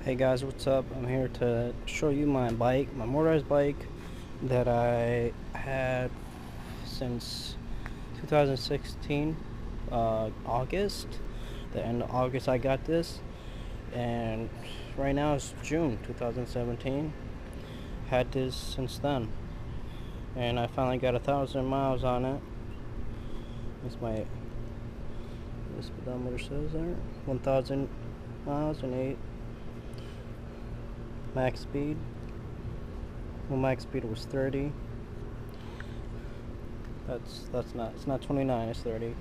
Hey guys, what's up? I'm here to show you my bike, my motorized bike that I had since 2016, August. The end of August I got this, and right now it's June 2017. Had this since then, and I finally got 1,000 miles on it. That's my speedometer says there, 1,000 miles and 8 max speed. Well, max speed was 30. That's not, it's not 29, it's 30.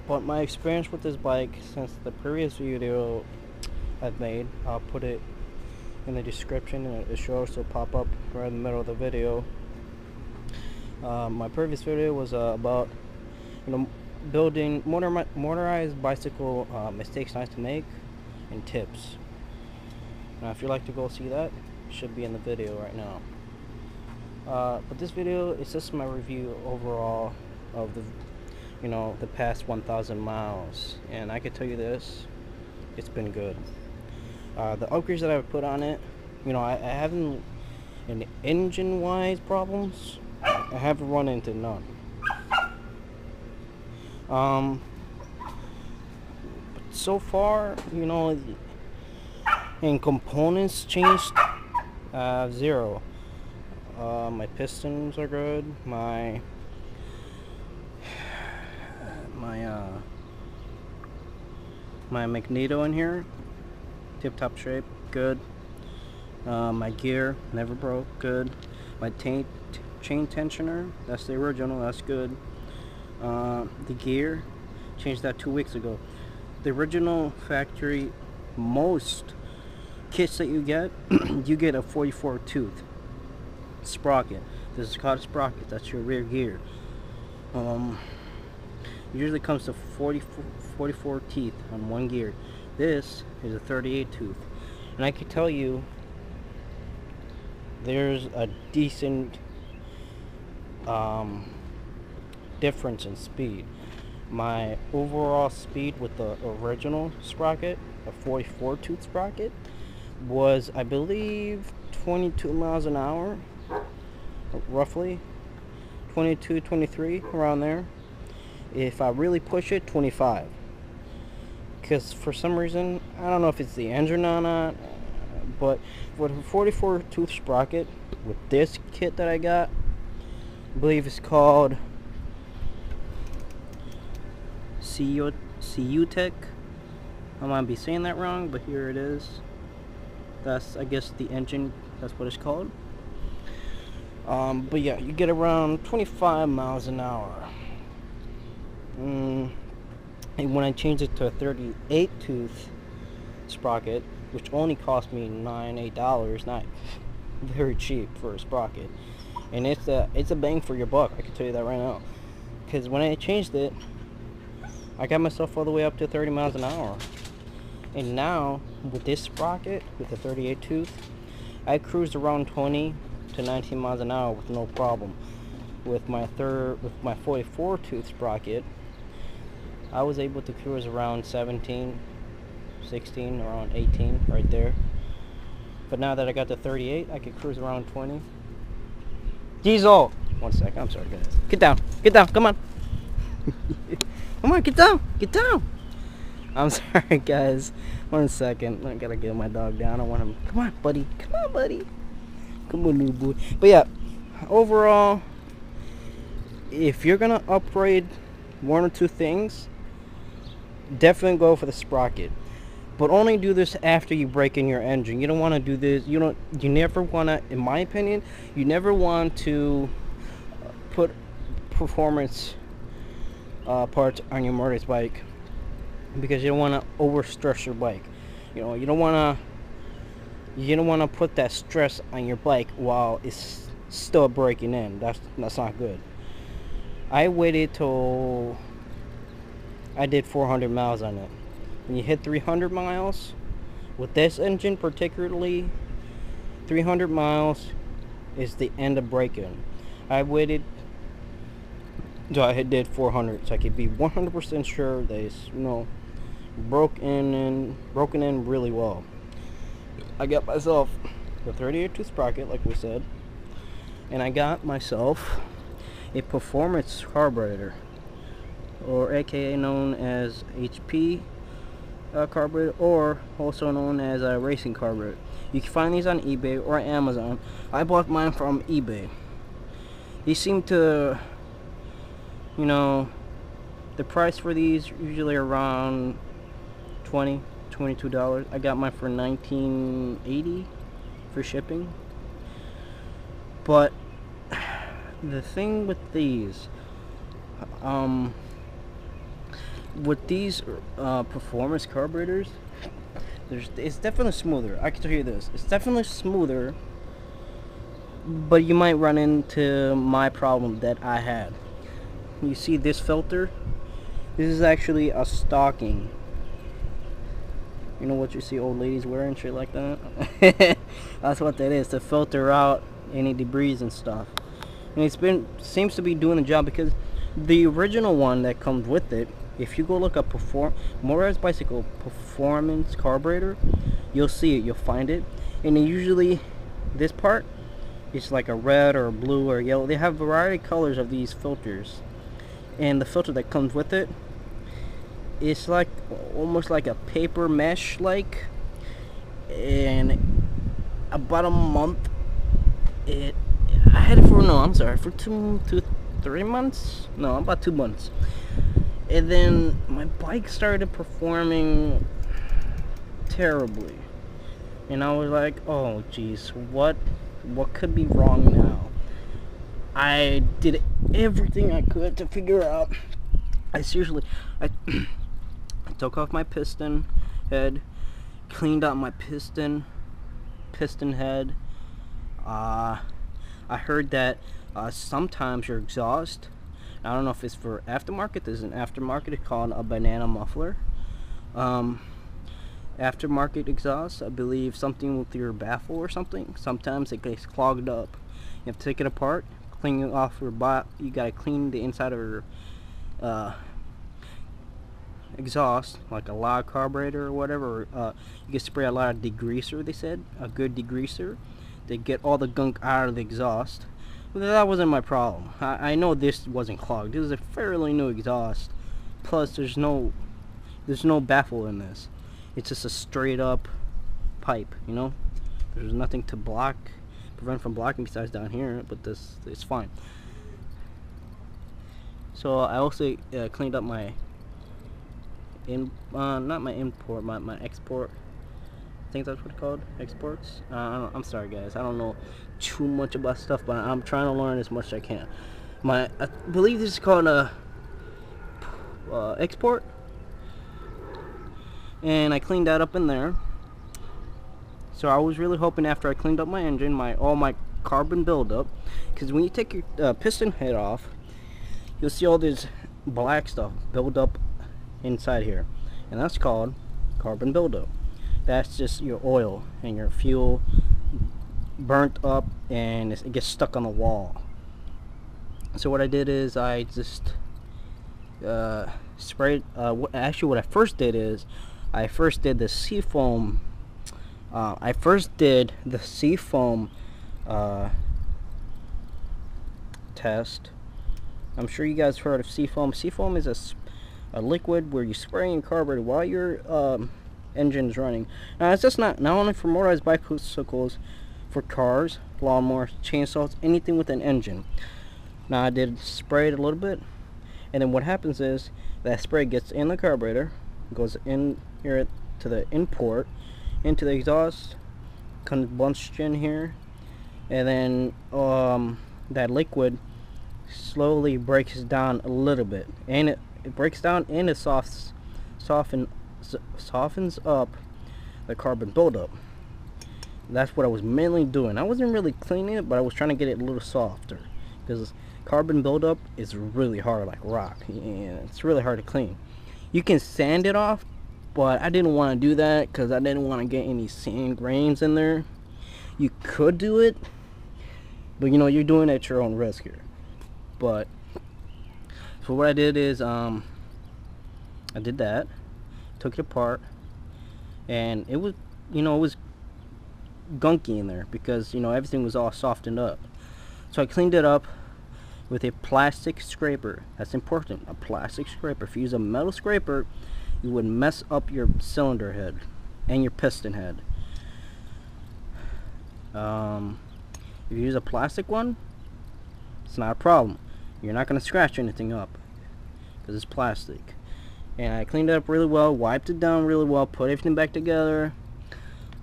But my experience with this bike since the previous video I've made, I'll put it in the description, and it should also pop up right in the middle of the video. My previous video was about building motorized bicycle mistakes not to make and tips. Now if you'd like to go see that, it should be in the video right now. But this video is just my review overall of the past 1,000 miles, and I can tell you this, it's been good. The upgrades that I've put on it, I haven't, in engine wise problems, I haven't run into none. But so far, and components changed, 0. My pistons are good. My magneto in here, tip-top shape, good. My gear never broke, good. My chain tensioner, that's the original, that's good. The gear, changed that 2 weeks ago. The original factory, most kits that you get, you get a 44 tooth sprocket. This is called a sprocket. That's your rear gear. Usually comes to 44 teeth on one gear. This is a 38 tooth, and I can tell you there's a decent difference in speed. My overall speed with the original sprocket, a 44 tooth sprocket, was, I believe, 22 miles an hour, roughly 22, 23, around there. If I really push it, 25, because for some reason, I don't know if it's the engine or not, but for the 44 tooth sprocket with this kit that I got, I believe it's called CU-Tech. I might be saying that wrong, but here it is. That's, I guess, the engine, that's what it's called. But yeah, you get around 25 miles an hour. And when I changed it to a 38 tooth sprocket, which only cost me $8, not very cheap for a sprocket, and it's a bang for your buck, I can tell you that right now. Because when I changed it, I got myself all the way up to 30 miles an hour. And now, with this sprocket, with the 38 tooth, I cruised around 20 to 19 miles an hour with no problem. With my 44 tooth sprocket, I was able to cruise around 17, 16, around 18, right there. But now that I got the 38, I can cruise around 20. Diesel! 1 second, I'm sorry, guys. Get down, come on. Come on, get down. I'm sorry, guys. 1 second, I gotta get my dog down. I want him. Come on, buddy. Come on, new boy. But yeah, overall, if you're gonna upgrade one or two things, definitely go for the sprocket. But only do this after you break in your engine. You don't want to do this. You never want to, in my opinion, you never want to put performance parts on your motorized bike, because you don't want to overstress your bike. You don't want to put that stress on your bike while it's still breaking in. That's not good. I waited till I did 400 miles on it. When you hit 300 miles with this engine, particularly 300 miles is the end of break-in. I waited till I did 400 so I could be 100% sure that it's broken in really well. I got myself a 38 tooth sprocket, like we said, and I got myself a performance carburetor, or aka known as HP carburetor, or also known as a racing carburetor. You can find these on eBay or Amazon. I bought mine from eBay. These seem to, you know, the price for these usually around $22. I got mine for $19.80 for shipping. But the thing with these, performance carburetors, it's definitely smoother. I can tell you this, it's definitely smoother. But you might run into my problem that I had. You see this filter? This is actually a stocking. You know what you see old ladies wearing, shit like that? That's what that is, to filter out any debris and stuff. And seems to be doing the job, because the original one that comes with it, if you go look up Motorized bicycle performance carburetor, you'll see it, you'll find it. And usually this part, it's like a red or a blue or yellow. They have a variety of colors of these filters, and the filter that comes with it, it's like almost like a paper mesh like. And about a month, I had it for for 3 months. No, about 2 months. And then my bike started performing terribly, and I was like, oh geez, what could be wrong now? I did everything I could to figure out. I took off my piston head, cleaned out my piston head. I heard that sometimes your exhaust, I don't know if it's for aftermarket, there's an aftermarket, it's called a banana muffler. Aftermarket exhaust, I believe something with your baffle or something, sometimes it gets clogged up. You have to take it apart, clean it off your you gotta clean the inside of your exhaust, like a loud carburetor or whatever. You can spray a lot of degreaser, they said, a good degreaser, to get all the gunk out of the exhaust. But that wasn't my problem. I know this wasn't clogged. This is a fairly new exhaust. Plus, there's no baffle in this. It's just a straight up pipe, you know. There's nothing to prevent from blocking besides down here, but this is fine. So I also cleaned up my not my import, my export. I think that's what it's called, exports. I'm sorry guys, I don't know too much about stuff, but I'm trying to learn as much as I can. I believe this is called a export, and I cleaned that up in there. So I was really hoping after I cleaned up my engine, all my carbon buildup, because when you take your piston head off, you'll see all this black stuff build up inside here, and that's called carbon buildup. That's just your oil and your fuel burnt up, and it gets stuck on the wall. So what I did is I just sprayed. Actually, what I first did is I first did the seafoam. Test. I'm sure you guys heard of seafoam. Seafoam is a liquid where you spray in carburetor while your engine's running. Now it's just not only for motorized bicycles, for cars, lawnmowers, chainsaws, anything with an engine. Now I did spray it a little bit, and then what happens is that spray gets in the carburetor, goes in here to the import, into the exhaust, combustion here, and then that liquid slowly breaks down a little bit, and it breaks down and it softens up the carbon buildup. That's what I was mainly doing. I wasn't really cleaning it, but I was trying to get it a little softer, because carbon buildup is really hard, like rock. Yeah, it's really hard to clean. You can sand it off, but I didn't want to do that because I didn't want to get any sand grains in there. You could do it, but you know, you're doing it at your own risk here. But so what I did is I did that, took it apart, and it was, you know, it was gunky in there because, you know, everything was all softened up. So I cleaned it up with a plastic scraper. That's important, a plastic scraper. If you use a metal scraper, you would mess up your cylinder head and your piston head. If you use a plastic one, it's not a problem. You're not going to scratch anything up because it's plastic. And I cleaned it up really well, wiped it down really well, put everything back together.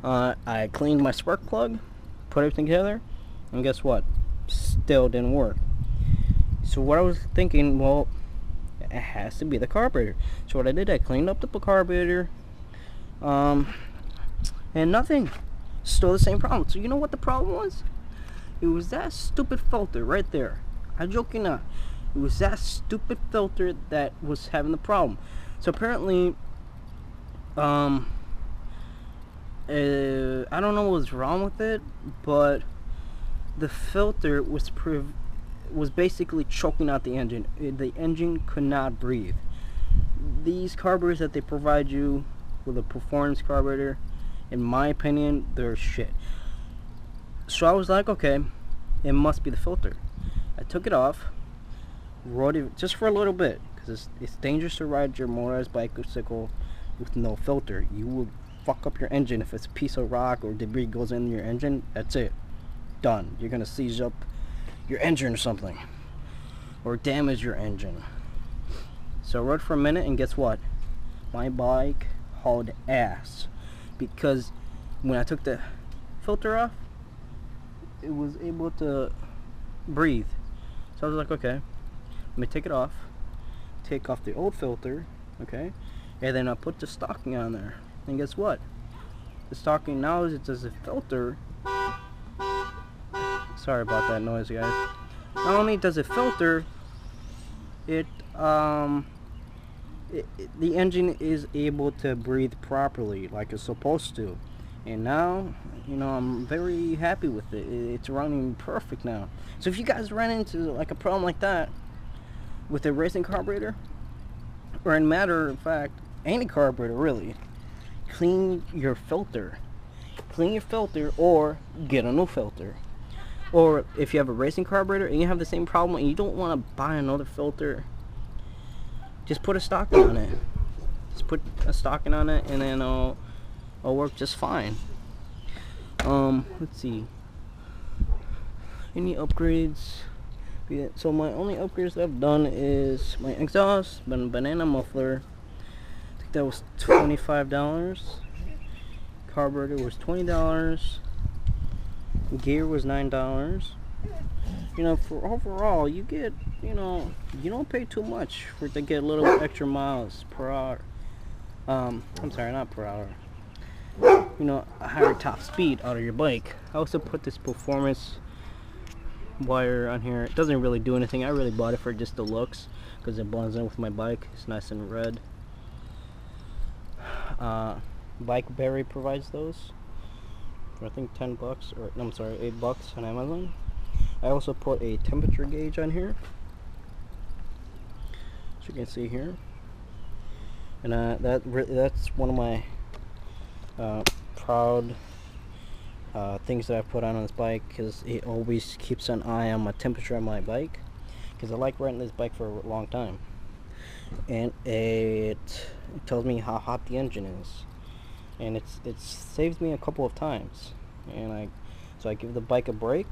I cleaned my spark plug, put everything together, and guess what? Still didn't work. So what I was thinking, well, it has to be the carburetor. So what I did, I cleaned up the carburetor, and nothing. Still the same problem. So you know what the problem was? It was that stupid filter right there. I joke you not. It was that stupid filter that was having the problem. So apparently, I don't know what was wrong with it, but the filter was basically choking out the engine. The engine could not breathe. These carburetors that they provide you with a performance carburetor, in my opinion, they're shit. So I was like, okay, it must be the filter. I took it off, rode it just for a little bit, because it's dangerous to ride your motorized bicycle with no filter. You will fuck up your engine. If it's a piece of rock or debris goes in your engine, that's it. Done. You're gonna seize up your engine or something, or damage your engine. So I rode for a minute, and guess what? My bike hauled ass, because when I took the filter off, it was able to breathe. So I was like, okay, let me take it off, take off the old filter, okay, and then I put the stocking on there. And guess what? The stocking now is, it does a filter. Sorry about that noise, guys. Not only does it filter, the engine is able to breathe properly like it's supposed to. And now, you know, I'm very happy with it. It's running perfect now. So if you guys run into like a problem like that with a racing carburetor, or in matter of fact, any carburetor really, clean your filter. Clean your filter or get a new filter. Or if you have a racing carburetor and you have the same problem and you don't want to buy another filter, just put a stocking on it. Just put a stocking on it, and then it'll work just fine. Let's see. Any upgrades? So my only upgrades that I've done is my exhaust, banana muffler. I think that was $25. Carburetor was $20. Gear was $9. You know, for overall, you get, you know, you don't pay too much to get a little extra miles per hour. I'm sorry, not per hour. You know, a higher top speed out of your bike. I also put this performance wire on here. It doesn't really do anything. I really bought it for just the looks because it blends in with my bike. It's nice and red. Bikeberry provides those for I think $10 or no, I'm sorry, $8 on Amazon. I also put a temperature gauge on here, as you can see here, and that's one of my proud things that I put on this bike, because it always keeps an eye on my temperature on my bike, because I like riding this bike for a long time, and it tells me how hot the engine is, and it saved me a couple of times. And so I give the bike a break,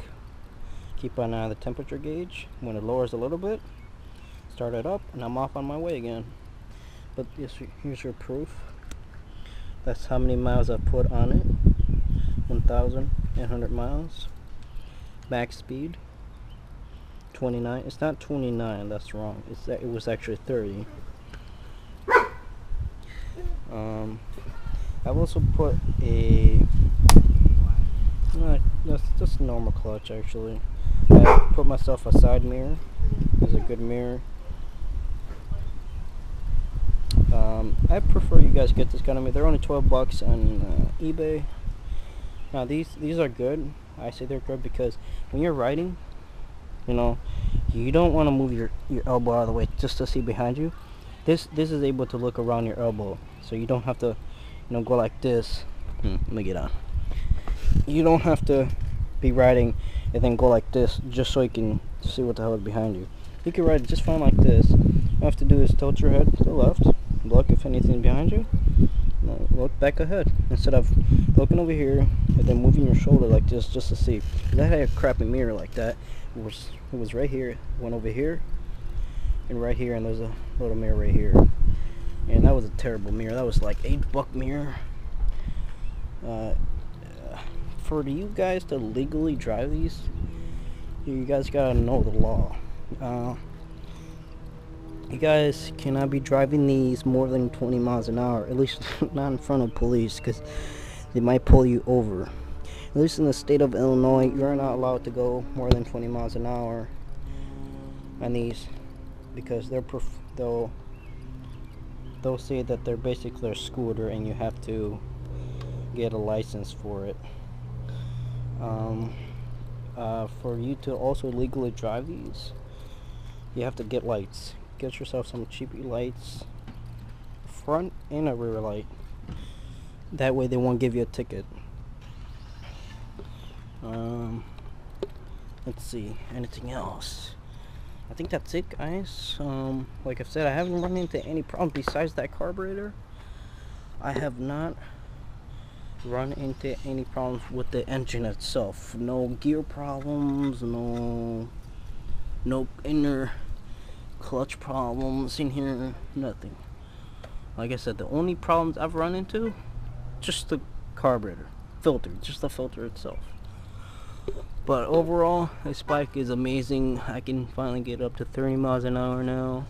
keep an eye on the temperature gauge. When it lowers a little bit, start it up, and I'm off on my way again. But here's your proof. That's how many miles I put on it. 1,800 miles. Max speed 29. It's not 29, that's wrong. It was actually 30. I've also put that's just a normal clutch actually. I put myself a side mirror. It's a good mirror. I prefer you guys get this kind of mirror. They're only $12 on eBay. Now these are good. I say they're good because when you're riding, you know, you don't want to move your elbow out of the way just to see behind you. This is able to look around your elbow, so you don't have to, you know, go like this. Let me get on. you don't have to be riding and then go like this just so you can see what the hell is behind you. You can ride just fine like this. All you have to do is tilt your head to the left, look if anything's behind you, look back ahead instead of looking over here and then moving your shoulder like this just to see. I had a crappy mirror like that. It was right here, went over here, and right here, and there's a little mirror right here. And that was a terrible mirror. That was like $8 mirror. For you guys to legally drive these, you guys gotta know the law. You guys cannot be driving these more than 20 miles an hour, at least not in front of police, because they might pull you over. At least in the state of Illinois, you're not allowed to go more than 20 miles an hour on these, because they'll say that they're basically a scooter and you have to get a license for it. For you to also legally drive these, you have to get lights. Get yourself some cheapy lights, front and a rear light. That way they won't give you a ticket. Let's see, anything else? I think that's it, guys. Like I said, I haven't run into any problems besides that carburetor. I have not run into any problems with the engine itself. No gear problems, no inner clutch problems in here, nothing. Like I said, the only problems I've run into, just the carburetor filter, just the filter itself. But overall, this bike is amazing. I can finally get up to 30 miles an hour now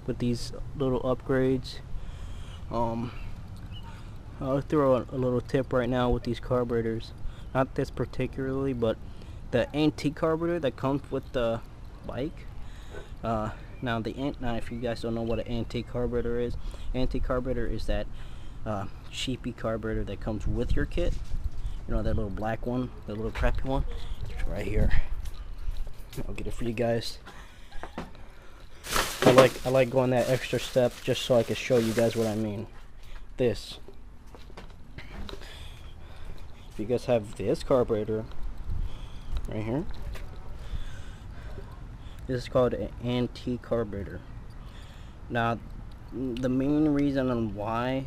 with these little upgrades. I'll throw a little tip right now with these carburetors. Not this particularly, but the antique carburetor that comes with the bike. Now if you guys don't know what an antique carburetor is that cheapy carburetor that comes with your kit. You know, that little black one, that little crappy one. It's right here. I'll get it for you guys. I like going that extra step just so I can show you guys what I mean. This. If you guys have this carburetor right here, this is called an antique carburetor. Now, the main reason on why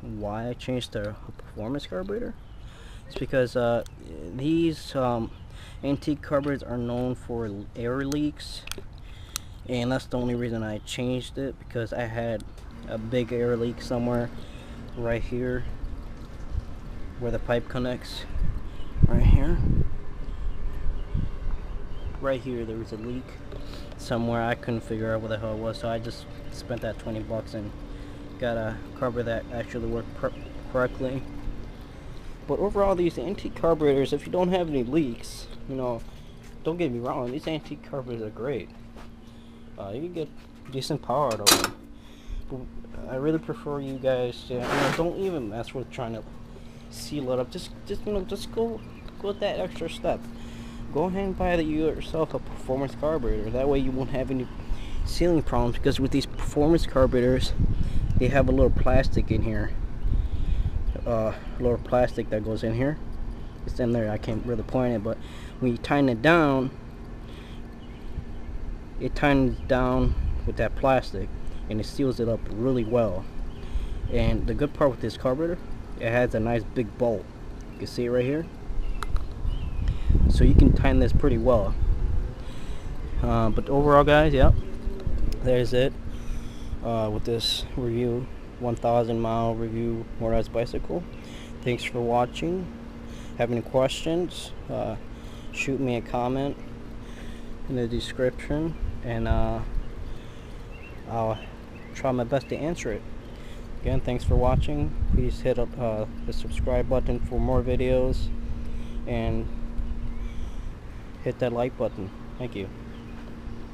I changed to a performance carburetor is because these antique carburetors are known for air leaks, and that's the only reason I changed it, because I had a big air leak somewhere right here where the pipe connects. Right here there was a leak somewhere. I couldn't figure out what the hell it was, so I just spent that $20 and got a carburetor that actually worked correctly. But overall, these antique carburetors, if you don't have any leaks, you know, don't get me wrong, these antique carburetors are great. You can get decent power out of them. But I really prefer you guys to, don't even mess with trying to seal it up. Just go with that extra step. Go ahead and buy yourself a performance carburetor. That way you won't have any sealing problems, because with these performance carburetors, they have a little plastic in here. A little plastic that goes in here. It's in there. I can't really point it, but when you tighten it down, it tightens down with that plastic and it seals it up really well. And the good part with this carburetor, it has a nice big bolt. You can see it right here. So you can tighten this pretty well. But overall, guys, yep, there's it with this review, 1,000 mile review motorized bicycle. Thanks for watching. Have any questions, shoot me a comment in the description, and I'll try my best to answer it. Again, thanks for watching. Please hit up the subscribe button for more videos, and hit that like button. Thank you.